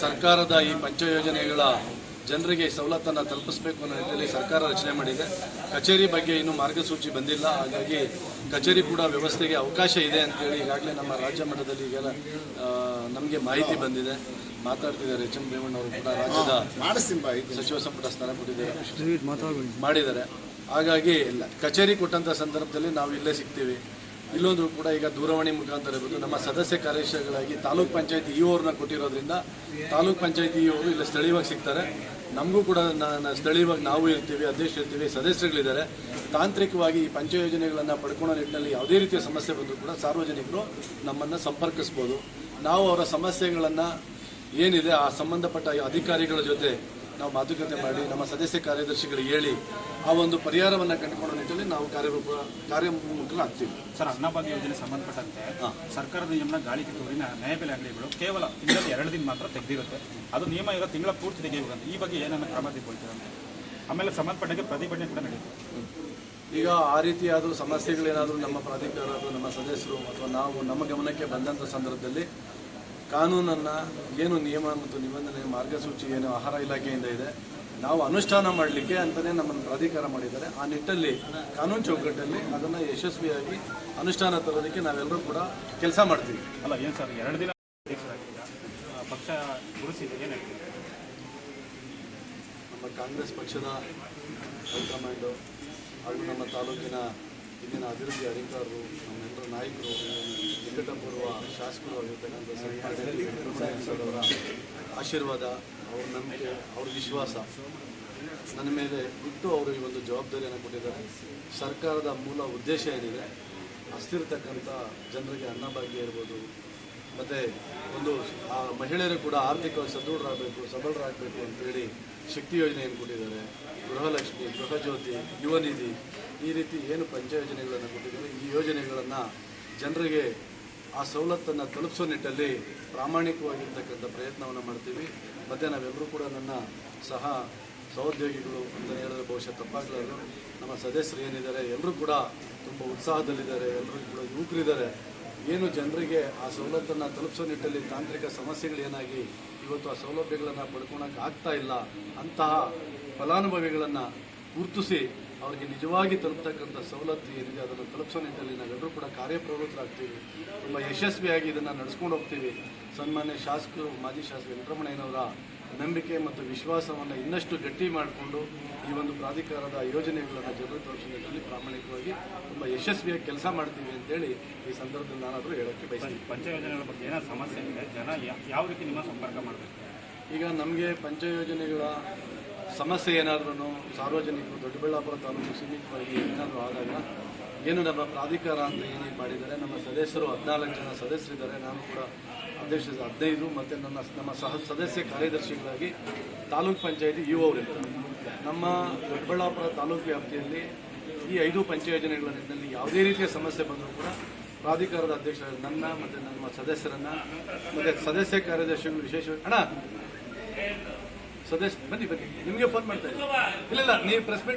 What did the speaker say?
ಸರ್ಕಾರದ ಈ ಪಂಚ ಯೋಜನೆಗಳ ಜನರಿಗೆ ಸವಲತ್ತನ್ನು ತಲುಪಿಸಬೇಕು ಅನ್ನೋ ನಿಟ್ಟಿನಲ್ಲಿ ಸರ್ಕಾರ ರಚನೆ ಮಾಡಿದೆ. ಕಚೇರಿ ಬಗ್ಗೆ ಇನ್ನೂ ಮಾರ್ಗಸೂಚಿ ಬಂದಿಲ್ಲ. ಹಾಗಾಗಿ ಕಚೇರಿ ಕೂಡ ವ್ಯವಸ್ಥೆಗೆ ಅವಕಾಶ ಇದೆ ಅಂತೇಳಿ ಈಗಾಗಲೇ ನಮ್ಮ ರಾಜ್ಯ ಮಟ್ಟದಲ್ಲಿ ಈಗೆಲ್ಲ ನಮಗೆ ಮಾಹಿತಿ ಬಂದಿದೆ. ಮಾತಾಡ್ತಿದ್ದಾರೆ ಎಚ್ ಎಂ ರೇವಣ್ಣವರು ಕೂಡ ರಾಜ್ಯದ ಸಚಿವ ಸಂಪುಟ ಸ್ಥಾನ ಕೊಟ್ಟಿದ್ದಾರೆ, ಮಾಡಿದ್ದಾರೆ. ಹಾಗಾಗಿ ಕಚೇರಿ ಕೊಟ್ಟಂಥ ಸಂದರ್ಭದಲ್ಲಿ ನಾವು ಇಲ್ಲೇ ಸಿಗ್ತೀವಿ. ಇಲ್ಲೊಂದು ಕೂಡ ಈಗ ದೂರವಾಣಿ ಮುಖಾಂತರ ಇರ್ಬೋದು ನಮ್ಮ ಸದಸ್ಯ ಕಾರ್ಯದರ್ಶಿಗಳಾಗಿ ತಾಲೂಕ್ ಪಂಚಾಯತಿ ಇಒರನ್ನ ಕೊಟ್ಟಿರೋದ್ರಿಂದ ತಾಲೂಕ್ ಪಂಚಾಯತಿ ಇಒರು ಇಲ್ಲಿ ಸ್ಥಳೀಯವಾಗಿ ಸಿಗ್ತಾರೆ. ನಮಗೂ ಕೂಡ ಸ್ಥಳೀಯವಾಗಿ ನಾವು ಇರ್ತೀವಿ, ಅಧ್ಯಕ್ಷರು ಇರ್ತೀವಿ, ಸದಸ್ಯರುಗಳಿದ್ದಾರೆ. ತಾಂತ್ರಿಕವಾಗಿ ಈ ಪಂಚ ಯೋಜನೆಗಳನ್ನು ಪಡ್ಕೊಳ್ಳೋ ನಿಟ್ಟಿನಲ್ಲಿ ಯಾವುದೇ ರೀತಿಯ ಸಮಸ್ಯೆ ಬಂದರೂ ಕೂಡ ಸಾರ್ವಜನಿಕರು ನಮ್ಮನ್ನು ಸಂಪರ್ಕಿಸ್ಬೋದು. ನಾವು ಅವರ ಸಮಸ್ಯೆಗಳನ್ನು ಏನಿದೆ ಆ ಸಂಬಂಧಪಟ್ಟ ಅಧಿಕಾರಿಗಳ ಜೊತೆ ನಾವು ಮಾತುಕತೆ ಮಾಡಿ ನಮ್ಮ ಸದಸ್ಯ ಕಾರ್ಯದರ್ಶಿಗಳಿಗೆ ಹೇಳಿ ಆ ಒಂದು ಪರಿಹಾರವನ್ನು ಕಂಡುಕೊಳ್ಳೋ ನಿಟ್ಟಿನಲ್ಲಿ ನಾವು ಕಾರ್ಯೋನ್ಮುಖರಾಗ್ತೀವಿ. ಸರ್, ಅನ್ನಭಾಗ್ಯ ಯೋಜನೆ ಸಂಬಂಧಪಟ್ಟಂತೆ ಸರ್ಕಾರದ ನಿಯಮನ ಗಾಳಿಗೆ ತೋರಿನ ನ್ಯಾಯಬೆಲೆ ಅಂಗಡಿಗಳು ಕೇವಲ ತಿಂಗಳಲ್ಲಿ 2 ದಿನ ಮಾತ್ರ ತೆಗೆದಿರುತ್ತೆ. ಅದು ನಿಯಮ ಈಗ ತಿಂಗಳ ಪೂರ್ತಿ ತೆಗೆಯಬೇಕಂತ ಈ ಬಗ್ಗೆ ಏನನ್ನ ಕ್ರಮ ತೆಗೆದುಕೊಳ್ತೀರಂತೆ. ಆಮೇಲೆ ಸಂಬಂಧಪಟ್ಟಾಗೆ ಪ್ರತಿಭಟನೆ ಕೂಡ ನಡೆಯುತ್ತೆ. ಈಗ ಆ ರೀತಿಯಾದರೂ ಸಮಸ್ಯೆಗಳೇನಾದರೂ ನಮ್ಮ ಪ್ರಾಧಿಕಾರ ಅಥವಾ ನಮ್ಮ ಸದಸ್ಯರು ಅಥವಾ ನಾವು ನಮ್ಮ ಗಮನಕ್ಕೆ ಬಂದಂಥ ಸಂದರ್ಭದಲ್ಲಿ ಕಾನೂನನ್ನು ಏನು ನಿಯಮ ಮತ್ತು ನಿಬಂಧನೆ ಮಾರ್ಗಸೂಚಿ ಏನು ಆಹಾರ ಇಲಾಖೆಯಿಂದ ಇದೆ ನಾವು ಅನುಷ್ಠಾನ ಮಾಡಲಿಕ್ಕೆ ಅಂತಲೇ ನಮ್ಮನ್ನು ಪ್ರಾಧಿಕಾರ ಮಾಡಿದ್ದಾರೆ. ಆ ನಿಟ್ಟಲ್ಲಿ ಕಾನೂನು ಚೌಕಟ್ಟಲ್ಲಿ ಅದನ್ನು ಯಶಸ್ವಿಯಾಗಿ ಅನುಷ್ಠಾನ ತರೋದಕ್ಕೆ ನಾವೆಲ್ಲರೂ ಕೂಡ ಕೆಲಸ ಮಾಡ್ತೀವಿ. ಅಲ್ಲ ಏನು ಸರ್, 2 ದಿನ ಪಕ್ಷ ಗುರುಸಿದೆ ಏನು ಹೇಳ್ತೀವಿ? ನಮ್ಮ ಕಾಂಗ್ರೆಸ್ ಪಕ್ಷದ ಹೈಕಮಾಂಡು ಹಾಗೂ ನಮ್ಮ ತಾಲೂಕಿನ ಇಲ್ಲಿನ ಅಭಿವೃದ್ಧಿ ಅಧಿಕಾರರು, ನಮ್ಮೆಲ್ಲರ ನಾಯಕರು, ನಿಕಟಪೂರ್ವ ಶಾಸಕರು ಆಗಿರ್ತಕ್ಕಂಥ ಅವರ ಆಶೀರ್ವಾದ, ಅವ್ರ ನಂಬಿಕೆ, ಅವ್ರ ವಿಶ್ವಾಸ ನನ್ನ ಮೇಲೆ ಇಟ್ಟು ಅವರು ಈ ಒಂದು ಜವಾಬ್ದಾರಿಯನ್ನು ಕೊಟ್ಟಿದ್ದಾರೆ. ಸರ್ಕಾರದ ಮೂಲ ಉದ್ದೇಶ ಏನಿದೆ, ಅಷ್ಟಿರ್ತಕ್ಕಂಥ ಜನರಿಗೆ ಅನ್ನಭಾಗ್ಯ ಇರ್ಬೋದು, ಮತ್ತು ಒಂದು ಮಹಿಳೆಯರು ಕೂಡ ಆರ್ಥಿಕವಾಗಿ ಸಬಲರಾಗಬೇಕು ಅಂತೇಳಿ ಶಕ್ತಿ ಯೋಜನೆಯನ್ನು ಕೊಟ್ಟಿದ್ದಾರೆ. ಗೃಹಲಕ್ಷ್ಮಿ, ಗೃಹಜ್ಯೋತಿ, ಯುವ ನಿಧಿ, ಈ ರೀತಿ ಏನು ಪಂಚ ಯೋಜನೆಗಳನ್ನು ಕೊಟ್ಟಿದ್ದಾರೆ. ಈ ಯೋಜನೆಗಳನ್ನು ಜನರಿಗೆ ಆ ಸವಲತ್ತನ್ನು ತಲುಪಿಸೋ ನಿಟ್ಟಲ್ಲಿ ಪ್ರಾಮಾಣಿಕವಾಗಿರ್ತಕ್ಕಂಥ ಪ್ರಯತ್ನವನ್ನು ಮಾಡ್ತೀವಿ. ಮತ್ತು ನಾವೆಲ್ಲರೂ ಕೂಡ ನನ್ನ ಸಹೋದ್ಯೋಗಿಗಳು ಅಂತ ಹೇಳಿದ್ರೆ ಬಹುಶಃ ತಪ್ಪಾಗಲಾರದು, ನಮ್ಮ ಸದಸ್ಯರು ಏನಿದ್ದಾರೆ ಎಲ್ಲರೂ ಕೂಡ ತುಂಬ ಉತ್ಸಾಹದಲ್ಲಿದ್ದಾರೆ. ಎಲ್ಲರೂ ಕೂಡ ಯುವಕರಿದ್ದಾರೆ. ಏನು ಜನರಿಗೆ ಆ ಸವಲತ್ತನ್ನು ತಲುಪಿಸೋ ನಿಟ್ಟಲ್ಲಿ ತಾಂತ್ರಿಕ ಸಮಸ್ಯೆಗಳೇನಾಗಿ ಇವತ್ತು ಆ ಸೌಲಭ್ಯಗಳನ್ನು ಪಡ್ಕೊಳಕ್ಕೆ ಆಗ್ತಾ ಇಲ್ಲ, ಅಂತಹ ಫಲಾನುಭವಿಗಳನ್ನು ಗುರುತಿಸಿ ಅವರಿಗೆ ನಿಜವಾಗಿ ತಲುಪತಕ್ಕಂಥ ಸವಲತ್ತು ಏನಿದೆ ಅದನ್ನು ತಲುಪಿಸೋ ನಿಟ್ಟಲ್ಲಿ ನಾವೆಲ್ಲರೂ ಕೂಡ ಕಾರ್ಯಪ್ರವೃತ್ತರಾಗ್ತೀವಿ. ತುಂಬ ಯಶಸ್ವಿಯಾಗಿ ಇದನ್ನು ನಡೆಸ್ಕೊಂಡು ಹೋಗ್ತೀವಿ. ಸನ್ಮಾನ್ಯ ಶಾಸಕರು, ಮಾಜಿ ಶಾಸಕ ವೆಂಕಟರಮಣಯ್ಯನವರ ನಂಬಿಕೆ ಮತ್ತು ವಿಶ್ವಾಸವನ್ನು ಇನ್ನಷ್ಟು ಗಟ್ಟಿ ಮಾಡಿಕೊಂಡು ಈ ಒಂದು ಪ್ರಾಧಿಕಾರದ ಯೋಜನೆಗಳನ್ನು ಜನರು ತಲುಪಿಸೋ ನಿಟ್ಟಲ್ಲಿ ಪ್ರಾಮಾಣಿಕವಾಗಿ ತುಂಬ ಯಶಸ್ವಿಯಾಗಿ ಕೆಲಸ ಮಾಡ್ತೀವಿ ಅಂತೇಳಿ ಈ ಸಂದರ್ಭದಲ್ಲಿ ನಾನಾದರೂ ಹೇಳೋಕ್ಕೆ ಬಯಸ್ತೀನಿ. ಪಂಚ ಯೋಜನೆಗಳ ಬಗ್ಗೆ ಏನೋ ಸಮಸ್ಯೆ ಇದೆ, ಜನ ಯಾವ ರೀತಿ ನಿಮ್ಮ ಸಂಪರ್ಕ ಮಾಡಬೇಕು? ಈಗ ನಮಗೆ ಪಂಚ ಯೋಜನೆಗಳ ಸಮಸ್ಯೆ ಏನಾದ್ರೂ ಸಾರ್ವಜನಿಕರು ದೊಡ್ಡಬಳ್ಳಾಪುರ ತಾಲೂಕು ಸೀಮಿತವಾಗಿ ಏನಾದರೂ ಆದಾಗ ಏನು ನಮ್ಮ ಪ್ರಾಧಿಕಾರ ಅಂತ ಏನು ಮಾಡಿದ್ದಾರೆ, ನಮ್ಮ ಸದಸ್ಯರು 14 ಜನ ಸದಸ್ಯರಿದ್ದಾರೆ. ನಾನು ಕೂಡ ಅಧ್ಯಕ್ಷ 15 ಮತ್ತು ನಮ್ಮ ಸದಸ್ಯ ಕಾರ್ಯದರ್ಶಿಗಳಾಗಿ ತಾಲೂಕ್ ಪಂಚಾಯತಿ ಇಒವರಿರ್ತಾರೆ. ನಮ್ಮ ದೊಡ್ಡಬಳ್ಳಾಪುರ ತಾಲೂಕು ವ್ಯಾಪ್ತಿಯಲ್ಲಿ ಈ 5 ಪಂಚ ಯೋಜನೆಗಳ ನಿಟ್ಟಿನಲ್ಲಿ ಯಾವುದೇ ರೀತಿಯ ಸಮಸ್ಯೆ ಬಂದರೂ ಕೂಡ ಪ್ರಾಧಿಕಾರದ ಅಧ್ಯಕ್ಷ ನನ್ನ ಮತ್ತು ನಮ್ಮ ಸದಸ್ಯರನ್ನು ಮತ್ತು ಸದಸ್ಯ ಕಾರ್ಯದರ್ಶಿಗಳು ವಿಶೇಷವಾಗಿ ಸದಸ್ಯ ಬನ್ನಿ ನಿಮಗೆ ಫೋನ್ ಮಾಡ್ತಾ ಇದ್ದೀನಿ. ಇಲ್ಲ ನೀವು ಪ್ರೆಸ್ ಮೀಟ್